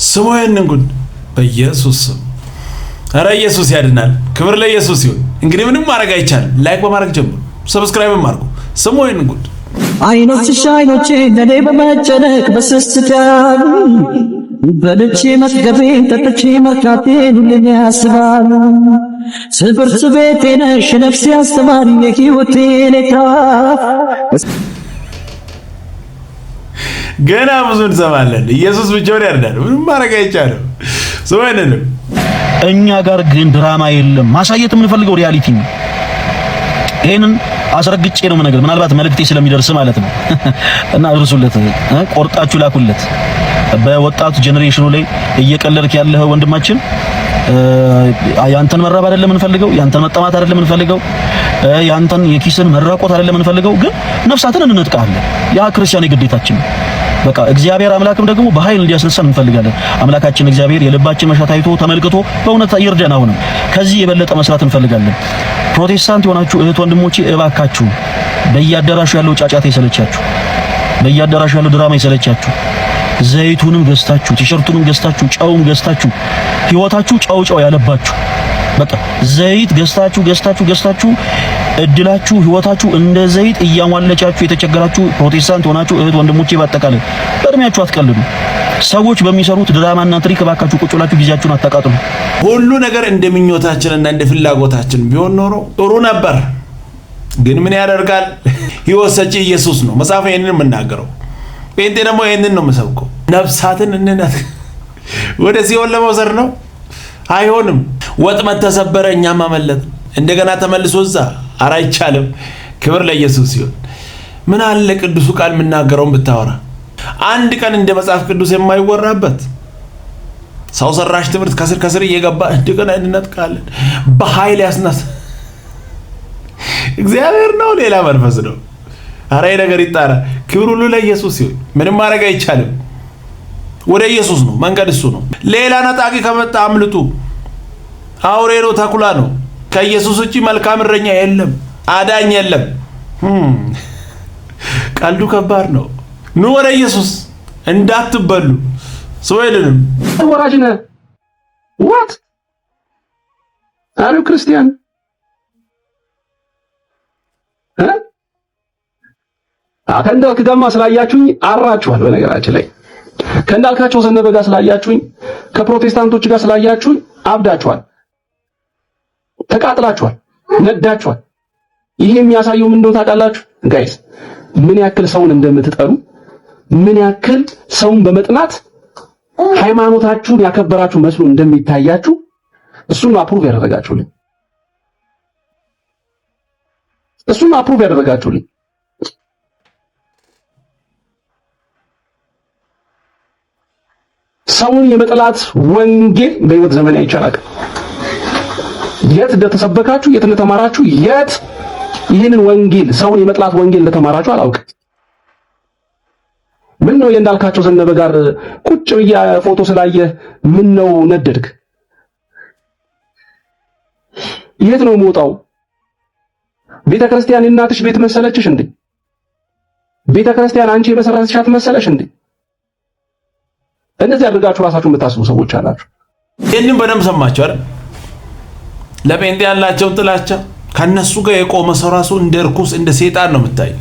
ስሙ ይህንን ጉድ በኢየሱስ ስም። ኧረ ኢየሱስ ያድናል። ክብር ለኢየሱስ ይሁን። እንግዲህ ምንም ማድረግ አይቻልም። ላይክ በማድረግ ጀምሩ፣ ሰብስክራይብም አድርጉ። ስሙ ይህንን ጉድ። አይኖችሽ አይኖቼ ለኔ በመጨነቅ በስስት ያሉ በልቼ መጥገቤን ጠጥቼ መርካቴን ሁሌም ያስባሉ። ትምህርት ቤቴ ነሽ ነፍሴ አስተማሪ የሕይወቴ ኔታ። ገና ብዙ እንሰማለን። ኢየሱስ ብቻውን ያድናል። ምንም ማድረግ አይቻልም። ሰው አይደለም። እኛ ጋር ግን ድራማ የለም። ማሳየት የምንፈልገው ሪያሊቲ ነው። ይሄንን አስረግጬ ነው የምነግርህ። ምናልባት መልእክቴ ስለሚደርስ ማለት ነው። እና እርሱለት፣ ቆርጣችሁ ላኩለት። በወጣቱ ጄኔሬሽኑ ላይ እየቀለልክ ያለህ ወንድማችን ያንተን መራብ አይደለም የምንፈልገው፣ ያንተን መጠማት አይደለም የምንፈልገው፣ ያንተን የኪስን መራቆት አይደለም የምንፈልገው፣ ግን ነፍሳትን እንነጥቃለን። ያ ክርስቲያን ግዴታችን ነው። በቃ እግዚአብሔር አምላክም ደግሞ በኃይል እንዲያስነሳን እንፈልጋለን። አምላካችን እግዚአብሔር የልባችን መሻት አይቶ ተመልክቶ በእውነት ይርዳን። አሁንም ከዚህ የበለጠ መስራት እንፈልጋለን። ፕሮቴስታንት የሆናችሁ እህት ወንድሞቼ እባካችሁ በየአዳራሹ ያለው ጫጫታ ይሰለቻችሁ፣ በየአዳራሹ ያለው ድራማ ይሰለቻችሁ። ዘይቱንም ገዝታችሁ ቲሸርቱንም ገዝታችሁ ጨውም ገዝታችሁ ህይወታችሁ ጨው ያለባችሁ በቃ ዘይት ገዝታችሁ እድላችሁ ህይወታችሁ እንደ ዘይት እያሟለቻችሁ የተቸገራችሁ ፕሮቴስታንት ሆናችሁ እህት ወንድሞቼ ባጠቃላይ በእድሜያችሁ አትቀልዱ። ሰዎች በሚሰሩት ድራማና ትሪክ ባካችሁ ቁጭ ብላችሁ ጊዜያችሁን አታቃጥሉ። ሁሉ ነገር እንደምኞታችንና እንደ ፍላጎታችን ቢሆን ኖሮ ጥሩ ነበር። ግን ምን ያደርጋል፣ ህይወት ሰጪ ኢየሱስ ነው። መጽሐፍ ይሄንን የምናገረው፣ ጴንጤ ደግሞ ይሄንን ነው የምሰብከው። ነፍሳትን እንነት ወደ ሲኦል ለመውሰድ ነው። አይሆንም። ወጥመድ ተሰበረ፣ እኛም አመለጥን። እንደገና ተመልሶ እዛ ኧረ አይቻልም። ክብር ለኢየሱስ ይሁን። ምን አለ ቅዱሱ ቃል የምናገረውን ብታወራ አንድ ቀን እንደ መጽሐፍ ቅዱስ የማይወራበት ሰው ሰራሽ ትምህርት ከስር እየገባ እንደገና እንነጥቃለን። በኃይል ያስነሳ እግዚአብሔር ነው፣ ሌላ መንፈስ ነው። ኧረ ነገር ይጣራ። ክብር ሁሉ ለኢየሱስ ይሁን። ምንም ማድረግ አይቻልም። ወደ ኢየሱስ ነው መንገድ፣ እሱ ነው። ሌላ ነጣቂ ከመጣ አምልጡ። አውሬ ነው፣ ተኩላ ነው። ከኢየሱስ ውጪ መልካም እረኛ የለም፣ አዳኝ የለም። ቀልዱ ከባድ ነው። ኑ ወደ ኢየሱስ እንዳትበሉ። ሰው አይደለም ወራጅ ነህ ዋት አሩ ክርስቲያን ከእንዳልክ ጋማ ስላያችሁኝ አራችኋል። በነገራችን ላይ ከእንዳልካቸው ዘነበ ጋር ስላያችሁኝ፣ ከፕሮቴስታንቶች ጋር ስላያችሁኝ አብዳችኋል፣ ተቃጥላችኋል፣ ነዳችኋል። ይሄ የሚያሳየው ምን እንደሆነ ታውቃላችሁ ጋይስ? ምን ያክል ሰውን እንደምትጠሉ፣ ምን ያክል ሰውን በመጥናት ሃይማኖታችሁን ያከበራችሁ መስሎ እንደሚታያችሁ እሱን አፕሩቭ ያደረጋችሁልኝ፣ እሱን አፕሩቭ ያደረጋችሁልኝ። ሰውን የመጥላት ወንጌል በህይወት ዘመን አይቻላል። የት እንደተሰበካችሁ፣ የት እንደተማራችሁ፣ የት ይህንን ወንጌል ሰውን የመጥላት ወንጌል እንደተማራችሁ አላውቅም። ምን ነው የእንዳልካቸው ዘነበ ጋር ቁጭ ብዬ ፎቶ ስላየህ ምን ነው ነደድክ? የት ነው የምወጣው? ቤተክርስቲያን እናትሽ ቤት መሰለችሽ እንዴ? ቤተክርስቲያን አንቺ የመሰረትሻት መሰለሽ እንዴ? እንደዚህ አድርጋችሁ ራሳችሁን የምታስቡ ሰዎች አላችሁ። ይህንን በደንብ ሰማችሁ አይደል? ለጴንጤ ያላቸው ጥላቻ ከነሱ ጋር የቆመ ሰው ራሱ እንደ ርኩስ እንደ ሰይጣን ነው የምታየው።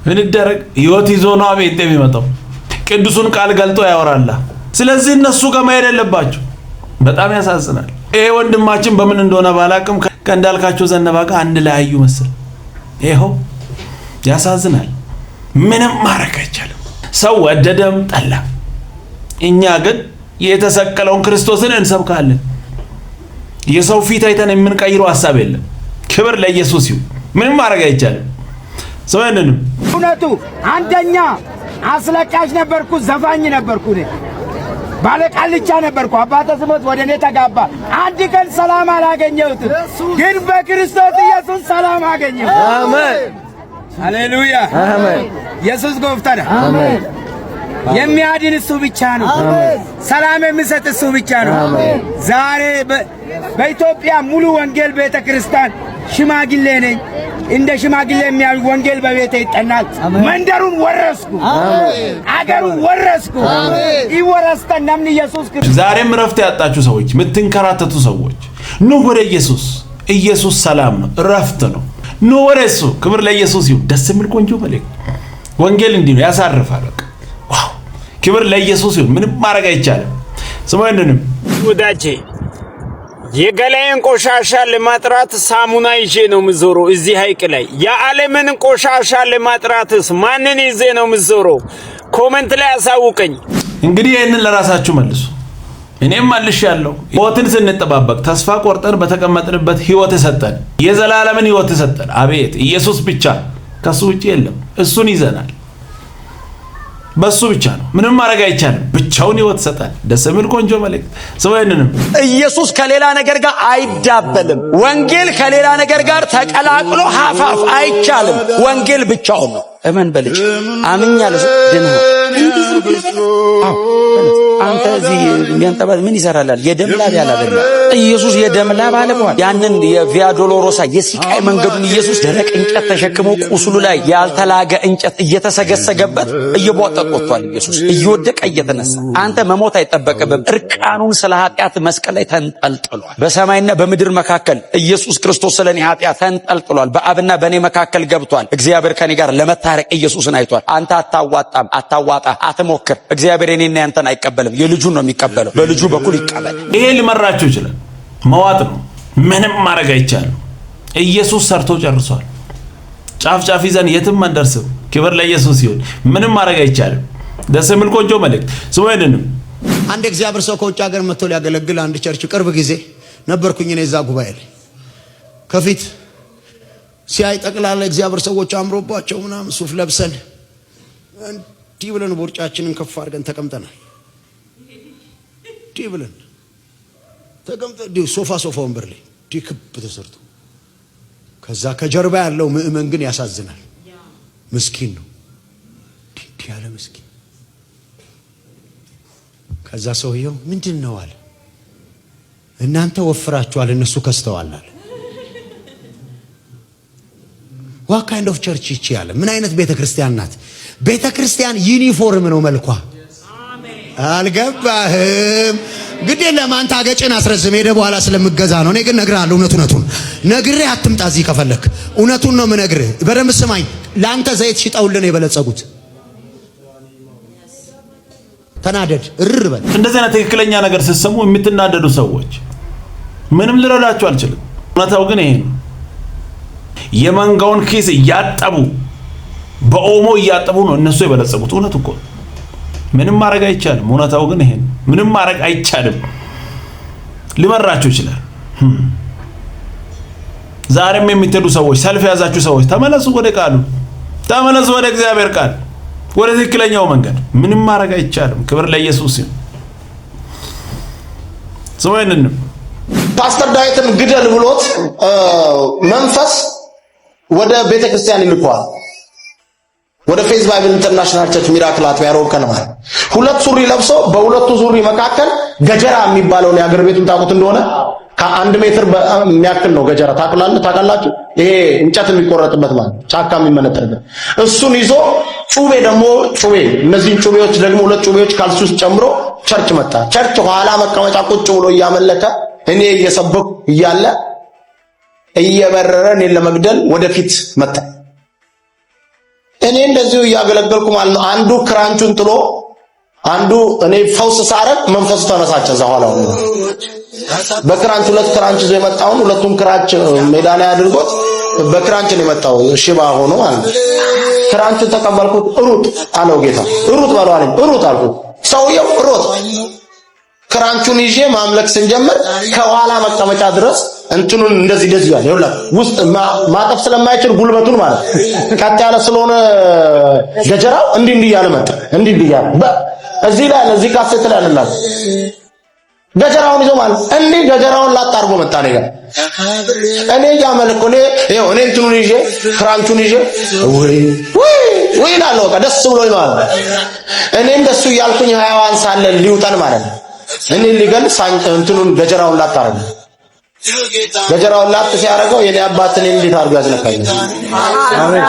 ምን ይደረግ? ህይወት ይዞ ነው ጴንጤ የሚመጣው። ቅዱሱን ቃል ገልጦ ያወራላ። ስለዚህ እነሱ ጋር መሄድ የለባችሁ። በጣም ያሳዝናል። ይሄ ወንድማችን በምን እንደሆነ ባላቅም ከእንዳልካቸው ዘነበ ጋር አንድ ላይ አዩ መሰል። ይሄው ያሳዝናል። ምንም ማድረግ አይቻልም። ሰው ወደደም ጠላ፣ እኛ ግን የተሰቀለውን ክርስቶስን እንሰብካለን። የሰው ፊት አይተን የምንቀይረው ሐሳብ የለም። ክብር ለኢየሱስ ይሁን። ምንም ማድረግ አይቻልም። ሰውነንም እውነቱ አንደኛ አስለቃሽ ነበርኩ፣ ዘፋኝ ነበርኩ፣ ባለቃልቻ ነበርኩ። አባተ ስሞት ወደ እኔ ተጋባ። አንድ ቀን ሰላም አላገኘሁትም፣ ግን በክርስቶስ ኢየሱስ ሰላም አገኘሁ። አሜን፣ ሃሌሉያ፣ አሜን። ኢየሱስ ጎፍታና፣ አሜን። የሚያድን እሱ ብቻ ነው። አሜን። ሰላም የሚሰጥ እሱ ብቻ ነው። አሜን። ዛሬ በኢትዮጵያ ሙሉ ወንጌል ቤተክርስቲያን ሽማግሌ ነኝ። እንደ ሽማግሌ የሚያዩ ወንጌል በቤቴ ይጠናል። መንደሩን ወረስኩ፣ አገሩን ወረስኩ። ይወረስተ ነምን ኢየሱስ ክርስቶስ። ዛሬም ረፍት ያጣችሁ ሰዎች፣ የምትንከራተቱ ሰዎች ኑ ወደ ኢየሱስ። ኢየሱስ ሰላም ነው፣ ረፍት ነው። ኑ ወደ እሱ። ክብር ለኢየሱስ ይሁን። ደስ የሚል ቆንጆ መልእክት። ወንጌል እንዲህ ነው፣ ያሳርፋል። በቃ ዋው! ክብር ለኢየሱስ ይሁን። ምንም ማድረግ አይቻልም። ስሙኝንም ወዳጄ የገላዬን ቆሻሻ ለማጥራት ሳሙና ይዤ ነው የምዞረው እዚህ ሐይቅ ላይ። የዓለምን ቆሻሻ ለማጥራትስ ማንን ይዤ ነው የምዞረው? ኮሜንት ላይ አሳውቀኝ። እንግዲህ ይህንን ለራሳችሁ መልሱ። እኔም መልሻለሁ። ሕይወትን ስንጠባበቅ ተስፋ ቆርጠን በተቀመጥንበት ሕይወት ሰጠን፣ የዘላለምን ሕይወት ሰጠን። አቤት! ኢየሱስ ብቻ፣ ከሱ ውጪ የለም። እሱን ይዘናል። በሱ ብቻ ነው፣ ምንም ማድረግ አይቻልም። ብቻውን ሕይወት ሰጠን። ደስ የሚል ቆንጆ መልእክት። ስለሆነንም ኢየሱስ ከሌላ ነገር ጋር አይዳበልም። ወንጌል ከሌላ ነገር ጋር ተቀላቅሎ ሐፋፍ አይቻልም። ወንጌል ብቻውን ነው። እመን በልጅ አምኛለሁ ድነህ አንተ እዚህ የሚያንጠባል ምን ይሰራላል? የደም ላብ ያላበላ ኢየሱስ የደም ላብ አለበዋል። ያንን የቪያ ዶሎሮሳ የስቃይ መንገዱን ኢየሱስ ደረቅ እንጨት ተሸክሞ ቁስሉ ላይ ያልተላገ እንጨት እየተሰገሰገበት እየቧጠጥ ወጥቷል። ኢየሱስ እየወደቀ እየተነሳ አንተ መሞት አይጠበቅብም። እርቃኑን ስለ ኃጢአት መስቀል ላይ ተንጠልጥሏል። በሰማይና በምድር መካከል ኢየሱስ ክርስቶስ ስለኔ ኃጢአት ተንጠልጥሏል። በአብና በኔ መካከል ገብቷል። እግዚአብሔር ከኔ ጋር ለመታረቅ ኢየሱስን አይቷል። አንተ አታዋጣም፣ አታዋጣ፣ አትሞክር። እግዚአብሔር እኔና ያንተን አይቀበልም፣ የልጁን ነው የሚቀበለው። በልጁ በኩል ይቀበል። ይሄ ሊመራችሁ ይችላል። መዋጥ ነው፣ ምንም ማድረግ አይቻልም። ኢየሱስ ሰርቶ ጨርሷል። ጫፍ ጫፍ ይዘን የትም አንደርስም። ክብር ለኢየሱስ ይሁን። ምንም ማድረግ አይቻልም። ደስ የሚል ቆንጆ መልእክት። ስሙኝንም አንድ እግዚአብሔር ሰው ከውጭ ሀገር መጥቶ ሊያገለግል አንድ ቸርች ቅርብ ጊዜ ነበርኩኝ እኔ እዛ ጉባኤ ላይ ከፊት ሲያይ ጠቅላላ እግዚአብሔር ሰዎች አምሮባቸው ምናምን ሱፍ ለብሰን እንዲህ ብለን ቦርጫችንን ከፍ አድርገን ተቀምጠናል። እንዲህ ብለን ተቀምጠን ሶፋ ወንበር ላይ እንዲህ ክብ ተሰርቶ ከዛ ከጀርባ ያለው ምእመን ግን ያሳዝናል። ምስኪን ነው፣ እንዲህ ያለ ምስኪን። ከዛ ሰውየው ምንድን ነው አለ። እናንተ ወፍራችኋል፣ እነሱ ከስተዋል አለ። What kind of church ይቺ ያለ ምን አይነት ቤተክርስቲያን ናት? ቤተክርስቲያን ዩኒፎርም ነው መልኳ። አልገባህም? ግድ የለም አንተ አገጭን አስረዝም፣ ሄደ በኋላ ስለምገዛ ነው። እኔ ግን እነግርሃለሁ እውነቱን ነግሬ አትምጣ እዚህ ከፈለክ። እውነቱን ነው የምነግርህ። በደንብ ስማኝ። ለአንተ ዘይት ሽጠውልን የበለጸጉት ተናደድ እርር በል። እንደዚህ አይነት ትክክለኛ ነገር ስትሰሙ የምትናደዱ ሰዎች ምንም ልረዳችሁ አልችልም። እውነታው ግን ይሄ ነው። የመንጋውን ኪስ እያጠቡ በኦሞ እያጠቡ ነው እነሱ የበለጸጉት። እውነት እኮ ምንም ማድረግ አይቻልም። እውነታው ግን ይሄ ነው። ምንም ማድረግ አይቻልም። ሊመራችሁ ይችላል። ዛሬም የምትሄዱ ሰዎች፣ ሰልፍ ያዛችሁ ሰዎች ተመለሱ ወደ ቃሉ፣ ተመለሱ ወደ እግዚአብሔር ቃል፣ ወደ ትክክለኛው መንገድ። ምንም ማድረግ አይቻልም። ክብር ለኢየሱስ ይሁን። ሰውየንን ፓስተር ዳዊትን ግደል ብሎት መንፈስ ወደ ቤተክርስቲያን ይልኳል። ወደ ፌዝ ባይብል ኢንተርናሽናል ቸርች ሚራክል አጥቢያ ሮብ ከነማ ሁለት ሱሪ ለብሶ በሁለቱ ሱሪ መካከል ገጀራ የሚባለው የአገር ቤቱን ታውቁት እንደሆነ ከ1 ሜትር የሚያክል ነው ገጀራ። ታውቃላችሁ? ይሄ እንጨት የሚቆረጥበት ማለት ጫካ የሚመነጠርበት እሱን ይዞ ጩቤ ደግሞ እነዚህን ጩቤዎች ደግሞ ሁለት ጩቤዎች ካልሲ ውስጥ ጨምሮ ቸርች መጣ። ቸርች ኋላ መቀመጫ ቁጭ ብሎ እያመለከ እኔ እየሰበኩ እያለ እየበረረ እኔን ለመግደል ወደፊት መጣ። እኔ እንደዚሁ እያገለገልኩ ማለት ነው። አንዱ ክራንቹን ጥሎ አንዱ እኔ ፈውስ ሳረግ መንፈሱ ተነሳቸ። ዛኋላው በክራንች ሁለት ክራንች ይዞ የመጣውን ሁለቱም ክራንች ሜዳ ላይ አድርጎት በክራንች ነው የመጣው ሽባ ሆኖ ማለት ነው። ክራንቹን ተቀበልኩት። ሩጥ አለው ጌታ። ሩጥ በለው አለኝ። ሩጥ አልኩት። ሰውየው ሩጥ። ክራንቹን ይዤ ማምለክ ስንጀምር ከኋላ መቀመጫ ድረስ እንትኑን እንደዚህ ያለ ይውላ ውስጥ ማጠፍ ስለማይችል ጉልበቱን ማለት ቀጥ ያለ ስለሆነ ገጀራው እንዲህ ያለ መጣ። እንዲህ ያለ እዚህ ላይ እዚህ ካሴት ላይ አለላት ገጀራውን ይዞ ማለት እንዲህ ገጀራውን ላጣርጎ መጣ። እኔ ያመልኩ እኔ እንትኑን ይዤ ክራንቹን ይዤ ወይ ላለው ደስ ብሎኝ ማለት እኔም ደሱ ያልኩኝ ሃያዋን ሳለ ሊውጠን ማለት ነው። እኔ ሊገል እንትኑን ገጀራውን ላጣርጎ ገጀራውን ላጥ ሲያደርገው የኔ አባትን እንዴት አድርጎ ያስነካኝ? አሜን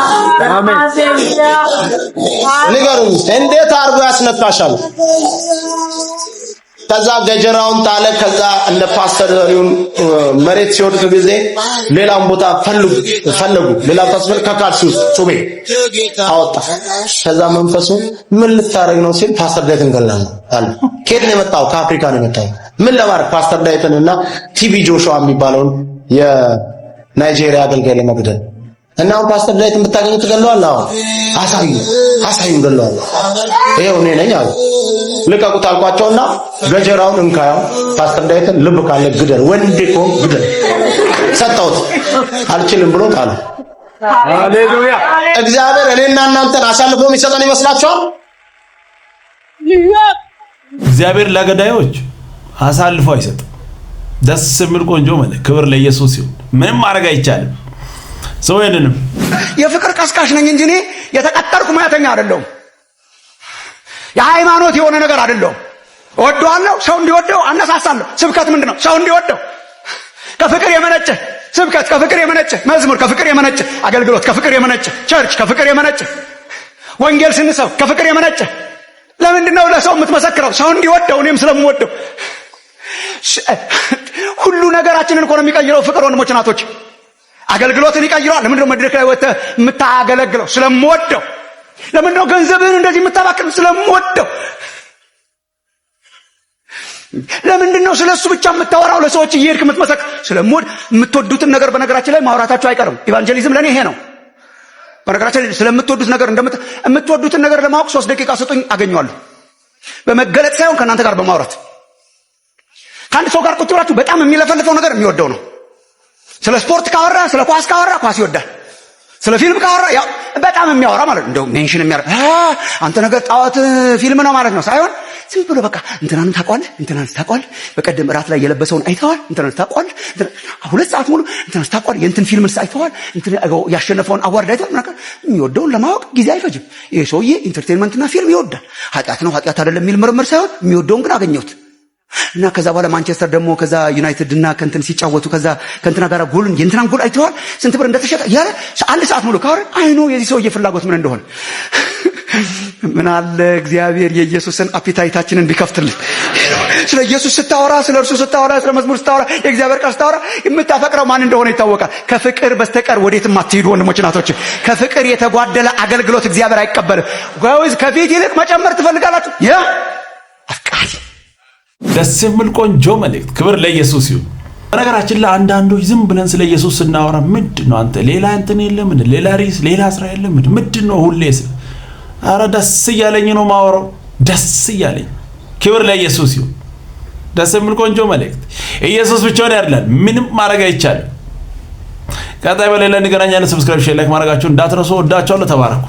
አሜን። ንገሩኝ፣ እንዴት አድርጎ ያስነካሻል? ከዛ ገጀራውን ጣለ። ከዛ እነ ፓስተር ዘሪሁን መሬት ሲወድቅ ጊዜ ሌላም ቦታ ፈለጉ። ሌላ ተስፈር ከካልሲ ውስጥ ጩቤ አወጣ። ከዛ መንፈሱ ምን ልታረግ ነው ሲል ፓስተር ዳዊትን ገላል አለ። ከየት ነው የመጣው? ከአፍሪካ ነው የመጣው። ምን ለማድረግ? ፓስተር ዳዊትንና ቲቪ ጆሹዋ የሚባለውን የናይጄሪያ አገልጋይ ለመግደል እና አሁን ፓስተር ዳዊትን ብታገኙ ትገለዋል? አዎ አሳዩ ገለዋል። ይሄው እኔ ነኝ አሉ። ልቀቁት አልኳቸውና ገጀራውን እንካያው ፓስተር ዳዊትን ልብ ካለ ግደል፣ ወንድ ኮን ግደል ሰጣሁት። አልችልም ብሎ ጣለ። ሃሌሉያ! እግዚአብሔር እኔና እናንተን አሳልፎ የሚሰጠን ይመስላችኋል? እግዚአብሔር ለገዳዮች አሳልፎ አይሰጥም። ደስ የሚል ቆንጆ መልእክት። ክብር ለኢየሱስ ይሁን። ምንም ማድረግ አይቻልም። ሰው ይሄንንም የፍቅር ቀስቃሽ ነኝ እንጂ እኔ የተቀጠርኩ ሙያተኛ አይደለሁም። የሃይማኖት የሆነ ነገር አይደለሁም። እወደዋለሁ፣ ሰው እንዲወደው አነሳሳለሁ። ስብከት ምንድነው? ሰው እንዲወደው ከፍቅር የመነጨ ስብከት፣ ከፍቅር የመነጨ መዝሙር፣ ከፍቅር የመነጨ አገልግሎት፣ ከፍቅር የመነጨ ቸርች፣ ከፍቅር የመነጨ ወንጌል ስንሰብክ ከፍቅር የመነጨ። ለምንድነው ለሰው የምትመሰክረው? ሰው እንዲወደው፣ እኔም ስለምወደው። ሁሉ ነገራችንን እኮ ነው የሚቀይረው ፍቅር። ወንድሞች እናቶች፣ አገልግሎትን ይቀይረዋል። ለምንድነው መድረክ ላይ ወጥተህ የምታገለግለው? ስለምወደው። ለምንድነው ገንዘብህን እንደዚህ የምታባክነው? ስለምወደው። ለምንድነው ስለሱ ብቻ የምታወራው? ለሰዎች እየሄድክ የምትመሰክር? ስለምወድ። የምትወዱትን ነገር በነገራችን ላይ ማውራታችሁ አይቀርም። ኢቫንጀሊዝም ለኔ ይሄ ነው። በነገራችን ላይ ስለምትወዱት ነገር የምትወዱትን ነገር ለማወቅ 3 ደቂቃ ስጡኝ፣ አገኘዋለሁ። በመገለጥ ሳይሆን ከእናንተ ጋር በማውራት። ከአንድ ሰው ጋር ቁጭ ብላችሁ በጣም የሚለፈልፈው ነገር የሚወደው ነው። ስለ ስፖርት ካወራ፣ ስለ ኳስ ካወራ ኳስ ይወዳል። ስለ ፊልም ካወራ ያው በጣም የሚያወራ ማለት ነው። እንደው ሜንሽን የሚያደርግ አንተ ነገር ጣዖት ፊልም ነው ማለት ነው ሳይሆን ዝም ብሎ በቃ እንትናን ታውቀዋለህ፣ በቀደም እራት ላይ የለበሰውን አይተዋል፣ እንትናን ታውቀዋለህ፣ 2 ሰዓት ሙሉ እንትናን ታውቀዋለህ፣ የእንትን ፊልምስ አይተዋል፣ እንትን ያሸነፈውን አዋርድ አይተዋል። ማለት የሚወደውን ለማወቅ ጊዜ አይፈጅም። ይሄ ሰውዬ ኢንተርቴይንመንትና ፊልም ይወዳል። ኃጢአት ነው ኃጢአት አይደለም የሚል ምርምር ሳይሆን የሚወደውን ግን አገኘሁት። እና ከዛ በኋላ ማንቸስተር ደግሞ ከዛ ዩናይትድ እና ከንትን ሲጫወቱ ከዛ ከንትና ጋር ጎልን የእንትናን ጎል አይተዋል፣ ስንት ብር እንደተሸጠ ያለ 1 ሰዓት ሙሉ ካወራ አይኖ የዚህ ሰውዬ ፍላጎት ምን እንደሆነ። ምን አለ እግዚአብሔር የኢየሱስን አፒታይታችንን ቢከፍትልን። ስለ ኢየሱስ ስታወራ፣ ስለ እርሱ ስታወራ፣ ስለ መዝሙር ስታወራ፣ የእግዚአብሔር ቃል ስታወራ የምታፈቅረው ማን እንደሆነ ይታወቃል። ከፍቅር በስተቀር ወዴትም አትሄዱ ወንድሞች እናቶች። ከፍቅር የተጓደለ አገልግሎት እግዚአብሔር አይቀበልም። ወይስ ከፊት ይልቅ መጨመር ትፈልጋላችሁ? አፍቃሪ። ደስ የሚል ቆንጆ መልእክት። ክብር ለኢየሱስ ይሁን። በነገራችን ላይ አንዳንዶች ዝም ብለን ስለ ኢየሱስ ስናወራ ምንድነው አንተ ሌላ እንትን የለም፣ ሌላ ሪስ፣ ሌላ ስራ የለም፣ ምንድነው ሁሌ? አረ ደስ እያለኝ ነው ማወራው፣ ደስ እያለኝ። ክብር ለኢየሱስ ይሁን። ደስ የሚል ቆንጆ መልእክት። ኢየሱስ ብቻውን ያድናል። ምንም ማድረግ አይቻልም። ቀጣይ በሌላ እንገናኛለን። ሰብስክራይብ፣ ሼር፣ ላይክ ማድረጋችሁን እንዳትረሱ። ወዳችኋለሁ። ተባረኩ።